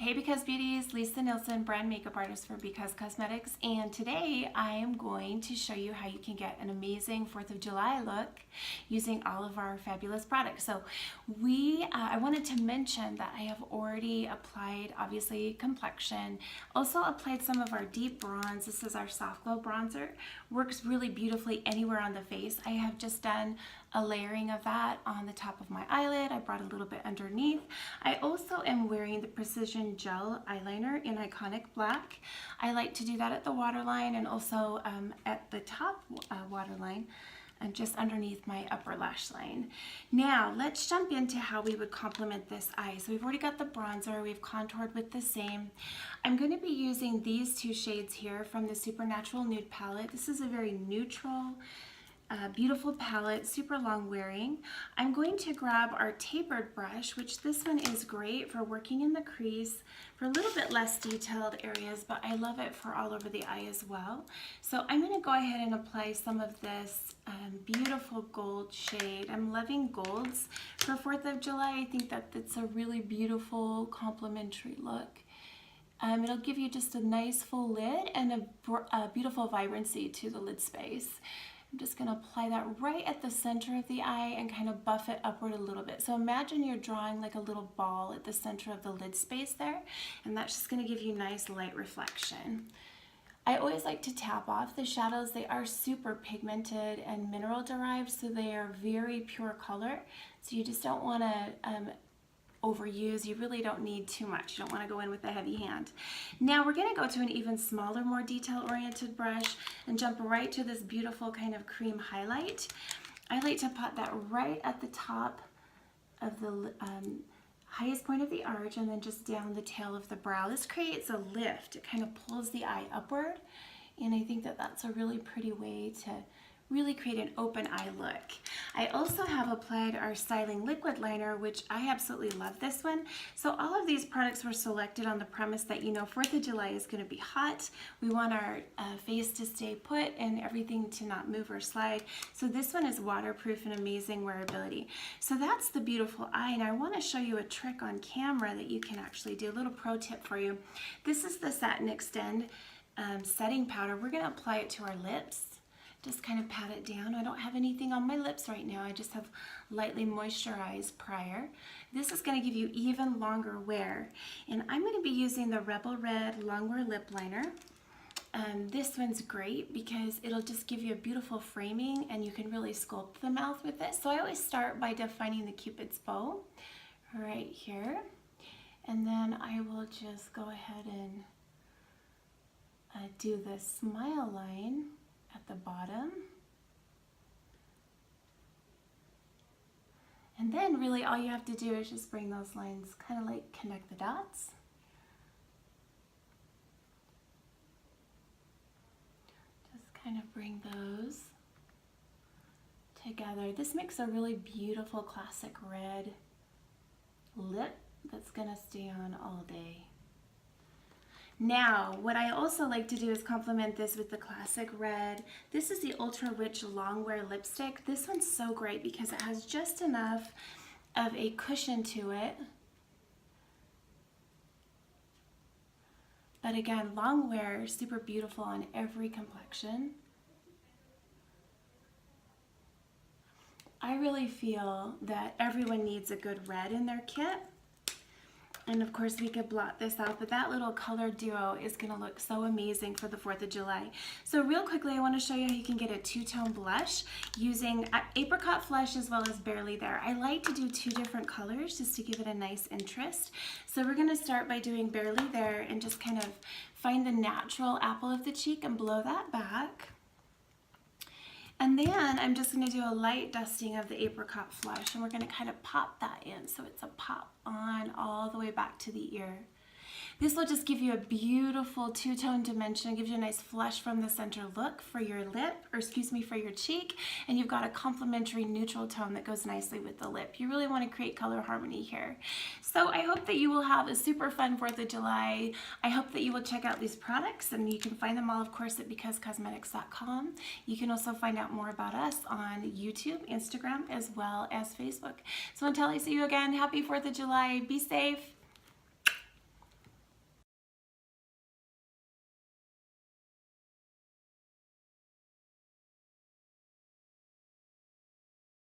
Hey Because Beauties, Lisa Nilsson, brand makeup artist for Because Cosmetics, and today I am going to show you how you can get an amazing 4th of July look using all of our fabulous products. So I wanted to mention that I have already applied, obviously, complexion, also applied some of our deep bronze. This is our soft glow bronzer. Works really beautifully anywhere on the face. I have just done a layering of that on the top of my eyelid. I brought a little bit underneath. I also am wearing the Precision Gel eyeliner in Iconic Black. I like to do that at the waterline and also at the top waterline and just underneath my upper lash line. Now let's jump into how we would complement this eye. So we've already got the bronzer, we've contoured with the same. I'm going to be using these two shades here from the Supernatural Nude palette. This is a very neutral, beautiful palette, super long wearing. I'm going to grab our tapered brush, which this one is great for working in the crease, for a little bit less detailed areas, but I love it for all over the eye as well. So I'm going to go ahead and apply some of this beautiful gold shade. I'm loving golds for 4th of July. I think that it's a really beautiful complementary look. It'll give you just a nice full lid and a beautiful vibrancy to the lid space. I'm just going to apply that right at the center of the eye and kind of buff it upward a little bit. So imagine you're drawing like a little ball at the center of the lid space there, and that's just going to give you nice light reflection. I always like to tap off the shadows. They are super pigmented and mineral derived, so they are very pure color. So you just don't want to overuse. You really don't need too much. You don't want to go in with a heavy hand. Now we're going to go to an even smaller, more detail-oriented brush and jump right to this beautiful kind of cream highlight. I like to put that right at the top of the highest point of the arch and then just down the tail of the brow. This creates a lift. It kind of pulls the eye upward, and I think that that's a really pretty way to really create an open eye look. I also have applied our styling liquid liner, which I absolutely love this one. So all of these products were selected on the premise that, 4th of July is going to be hot. We want our face to stay put and everything to not move or slide. So this one is waterproof and amazing wearability. So that's the beautiful eye, and I want to show you a trick on camera that you can actually do. A little pro tip for you. This is the Satin Extend setting powder. We're going to apply it to our lips. Just kind of pat it down. I don't have anything on my lips right now. I just have lightly moisturized prior. This is going to give you even longer wear. And I'm going to be using the Rebel Red Longwear Lip Liner. This one's great because it'll just give you a beautiful framing and you can really sculpt the mouth with it. So I always start by defining the Cupid's bow right here. And then I will just go ahead and do the smile line at the bottom. And then really all you have to do is just bring those lines, kind of like connect the dots. Just kind of bring those together. This makes a really beautiful classic red lip that's gonna stay on all day. Now, what I also like to do is complement this with the classic red. This is the Ultra Rich Longwear Lipstick. This one's so great because it has just enough of a cushion to it. But again, long wear, super beautiful on every complexion. I really feel that everyone needs a good red in their kit. And of course we could blot this out, but that little color duo is gonna look so amazing for the 4th of July. So real quickly, I wanna show you how you can get a two-tone blush using Apricot Flush as well as Barely There. I like to do 2 different colors just to give it a nice interest. So we're gonna start by doing Barely There and just kind of find the natural apple of the cheek and blow that back. And then I'm just going to do a light dusting of the Apricot Flush, and we're going to kind of pop that in so it's a pop on all the way back to the ear. This will just give you a beautiful two-tone dimension, gives you a nice flush from the center look for your lip, or excuse me, for your cheek, and you've got a complementary neutral tone that goes nicely with the lip. You really want to create color harmony here. So I hope that you will have a super fun 4th of July. I hope that you will check out these products, and you can find them all, of course, at BecauseCosmetics.com. You can also find out more about us on YouTube, Instagram, as well as Facebook. So until I see you again, happy 4th of July. Be safe.